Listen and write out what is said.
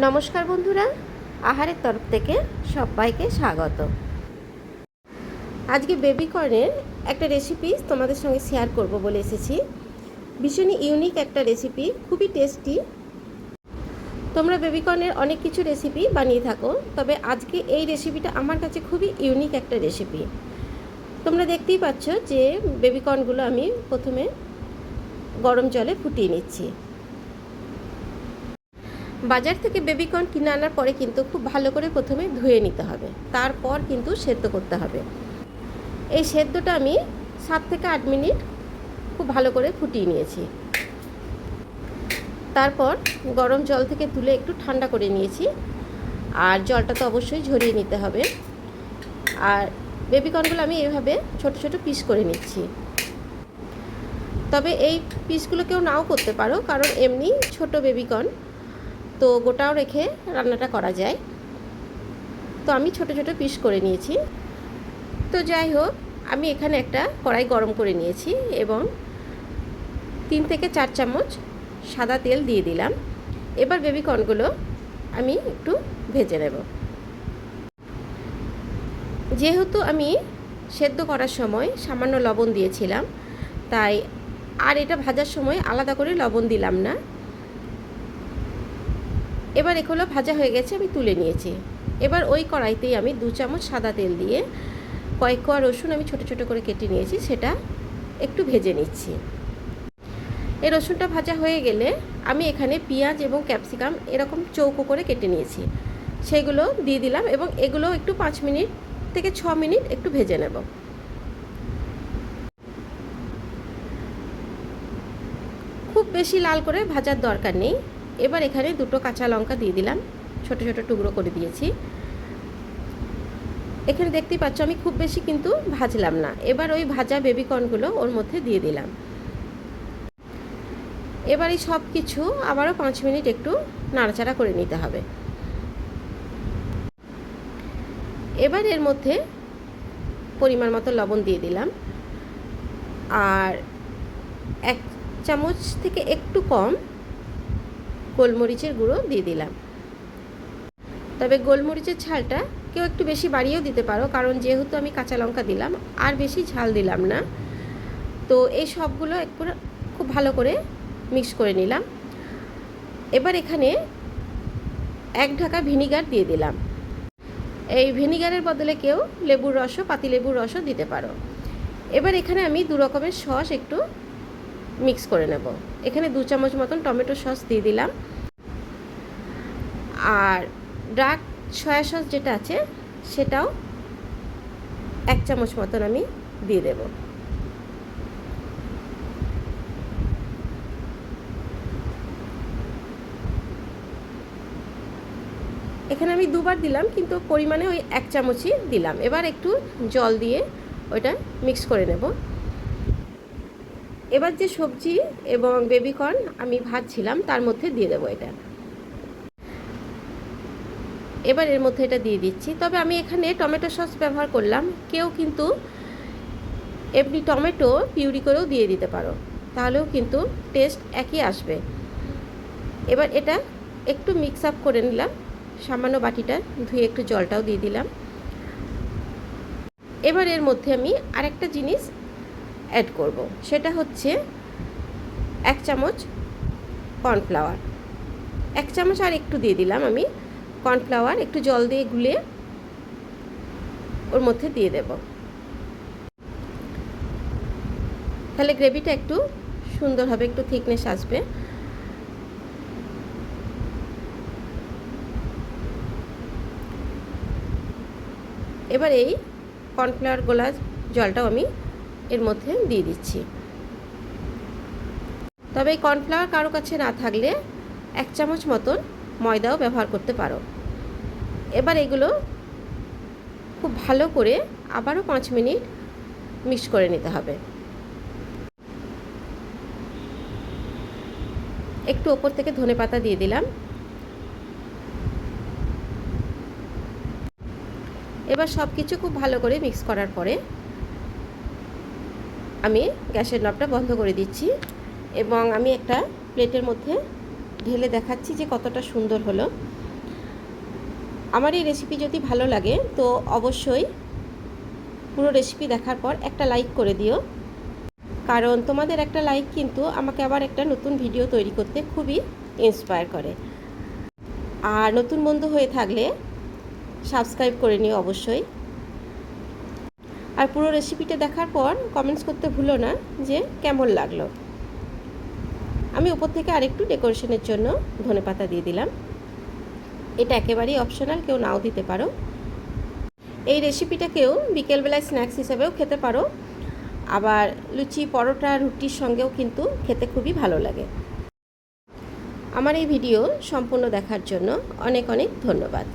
নমস্কার বন্ধুরা, আহারের তরফ থেকে সবাইকে স্বাগত। আজকে বেবিকর্নের একটা রেসিপি তোমাদের সঙ্গে শেয়ার করব বলে এসেছি। ভীষণই ইউনিক একটা রেসিপি, খুবই টেস্টি। তোমরা বেবিকর্নের অনেক কিছু রেসিপি বানিয়ে থাকো, তবে আজকে এই রেসিপিটা আমার কাছে খুবই ইউনিক একটা রেসিপি। তোমরা দেখতেই পাচ্ছ যে বেবিকর্নগুলো আমি প্রথমে গরম জলে ফুটিয়ে নিচ্ছি। বাজার থেকে বেবিকর্ন কিনে আনার পরে কিন্তু খুব ভালো করে প্রথমে ধুয়ে নিতে হবে, তারপর কিন্তু সেদ্ধ করতে হবে। এই সেদ্ধটা আমি 7 থেকে 8 মিনিট খুব ভালো করে ফুটিয়ে নিয়েছি। তারপর গরম জল থেকে তুলে একটু ঠান্ডা করে নিয়েছি, আর জলটা তো অবশ্যই ঝরিয়ে নিতে হবে। আর বেবিকর্নগুলো আমি এভাবে ছোট ছোট পিস করে নিচ্ছি। তবে এই পিসগুলো কেউ নাও করতে পারো, কারণ এমনি ছোট বেবিকর্ন তো গোটাও রেখে রান্নাটা করা যায়। তো আমি ছোট ছোট পিস করে নিয়েছি। তো যাই হোক, আমি এখানে একটা কড়াই গরম করে নিয়েছি এবং 3 থেকে 4 চামচ সাদা তেল দিয়ে দিলাম। এবার বেবিকর্নগুলো আমি একটু ভেজে নেব। যেহেতু আমি সেদ্ধ করার সময় সামান্য লবণ দিয়েছিলাম, তাই আর এটা ভাজার সময় আলাদা করে লবণ দিলাম না। এবার এগুলো ভাজা হয়ে গেছে, আমি তুলে নিয়েছি। এবার ওই কড়াইতেই আমি 2 চামচ সাদা তেল দিয়ে কয়েক কোয়া রসুন আমি ছোট ছোট করে কেটে নিয়েছি, সেটা একটু ভেজে নিচ্ছি। এই রসুনটা ভাজা হয়ে গেলে আমি এখানে পেঁয়াজ এবং ক্যাপসিকাম এরকম চৌকো করে কেটে নিয়েছি, সেগুলো দিয়ে দিলাম এবং এগুলো একটু 5 মিনিট থেকে 6 মিনিট একটু ভেজে নেব। খুব বেশি লাল করে ভাজার দরকার নেই। এবার এখানে 2টো কাঁচা লঙ্কা দিয়ে দিলাম, ছোট ছোট টুকরো করে দিয়েছি। এখানে দেখতেই পাচ্ছ আমি খুব বেশি কিন্তু ভাজলাম না। এবার ওই ভাজা বেবিকর্নগুলো ওর মধ্যে দিয়ে দিলাম। এবার এই সব কিছু আবারও 5 মিনিট একটু নাড়াচাড়া করে নিতে হবে। এবার এর মধ্যে পরিমাণ মতো লবণ দিয়ে দিলাম, আর 1 চামচ থেকে একটু কম গোলমরিচের গুঁড়ো দিয়ে দিলাম। তবে গোলমরিচের ঝালটা কেউ একটু বেশি বাড়িয়েও দিতে পারো, কারণ যেহেতু আমি কাঁচা লঙ্কা দিলাম আর বেশি ঝাল দিলাম না। তো এই সবগুলো একটু খুব ভালো করে মিক্স করে নিলাম। এবার এখানে 1 ঢাকা ভিনিগার দিয়ে দিলাম। এই ভিনিগারের বদলে কেউ লেবুর রসও, পাতিলেবুর রসও দিতে পারো। এবার এখানে আমি 2 রকমের সস একটু মিক্স করে নেব। এখানে 2 চামচ মতন টমেটো সস দিয়ে দিলাম, আর ডার্ক সয়া সস যেটা আছে সেটাও 1 চামচ মতন আমি দিয়ে দেব। এখানে আমি 2বার দিলাম, কিন্তু পরিমাণে ওই 1 চামচই দিলাম। এবার একটু জল দিয়ে ওইটা মিক্স করে নেব। এবার যে সবজি এবং বেবিকর্ন আমি ভাজছিলাম তার মধ্যে দিয়ে দেবো এটা। এবার এর মধ্যে এটা দিয়ে দিচ্ছি। তবে আমি এখানে টমেটো সস ব্যবহার করলাম, কেউ কিন্তু এমনি টমেটো পিউরি করেও দিয়ে দিতে পারো, তাহলেও কিন্তু টেস্ট একই আসবে। এবার এটা একটু মিক্স আপ করে নিলাম, সামান্য বাটিটা ধুয়ে একটু জলটাও দিয়ে দিলাম। এবার এর মধ্যে আমি আরেকটা জিনিস অ্যাড করব, সেটা হচ্ছে 1 চামচ কর্নফ্লাওয়ার। 1 চামচ আর একটু দিয়ে দিলাম আমি কর্নফ্লাওয়ার, একটু জল দিয়ে গুলে ওর মধ্যে দিয়ে দেব। তাহলে গ্রেভিটা একটু সুন্দর হবে, একটু থিকনেস আসবে। এবার এই কর্নফ্লাওয়ার গোলা জলটাও আমি এর মধ্যে দিয়ে দিচ্ছি। তবে এই কর্নফ্লাওয়ার কারো কাছে না থাকলে 1 চামচ মতন ময়দাও ব্যবহার করতে পারো। এবার এগুলো খুব ভালো করে আবারও 5 মিনিট মিক্স করে নিতে হবে। একটু ওপর থেকে ধনেপাতা দিয়ে দিলাম। এবার সব কিছু খুব ভালো করে মিক্স করার পরে আমি গ্যাসের নবটা বন্ধ করে দিচ্ছি এবং আমি একটা প্লেটের মধ্যে ঢেলে দেখাচ্ছি যে কতটা সুন্দর হলো। আমার এই রেসিপি যদি ভালো লাগে তো অবশ্যই পুরো রেসিপি দেখার পর একটা লাইক করে দিও, কারণ তোমাদের একটা লাইক কিন্তু আমাকে আবার একটা নতুন ভিডিও তৈরি করতে খুবই ইন্সপায়ার করে। আর নতুন বন্ধু হয়ে থাকলে সাবস্ক্রাইব করে নিও অবশ্যই। আর পুরো রেসিপিটা দেখার পর কমেন্টস করতে ভুলো না যে কেমন লাগলো। আমি উপর থেকে আরেকটু ডেকোরেশনের জন্য ধনেপাতা দিয়ে দিলাম। এটা একেবারেই অপশনাল, কেউ নাও দিতে পারো। এই রেসিপিটাকেও বিকেলবেলায় স্ন্যাক্স হিসেবেও খেতে পারো, আবার লুচি, পরোটা, রুটির সঙ্গেও কিন্তু খেতে খুবই ভালো লাগে। আমার এই ভিডিও সম্পূর্ণ দেখার জন্য অনেক অনেক ধন্যবাদ।